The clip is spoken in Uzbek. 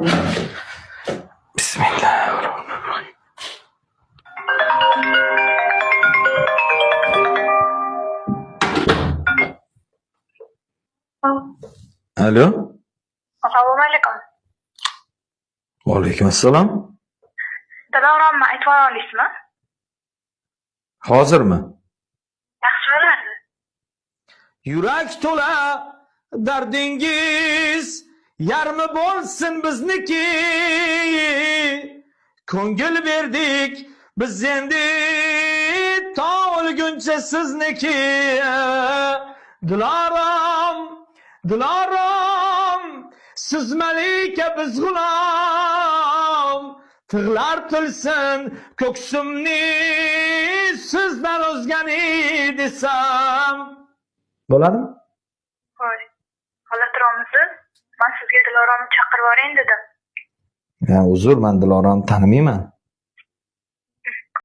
Bismillahirrohmanirrohim. Alo. Assalomu alaykum. Va alaykum assalom. Diloramni aytib ola olasizmi? Hozirmi? Yaxshi bo'lardi. Yurak to'la dardingiz yarmi bo'lsin bizniki. Ko'ngil berdik biz endi to o'lguncha sizniki. Dilorom, siz malika biz g'ulom. Tig'lar tilsin ko'ksimni sizdan o'zgani desam. Bo'ladimi? Voy. Xalatiromisiz? Men sizga Diloromni chaqirib yuborayin dedim. Ya uzr, men Diloromni tanimayman.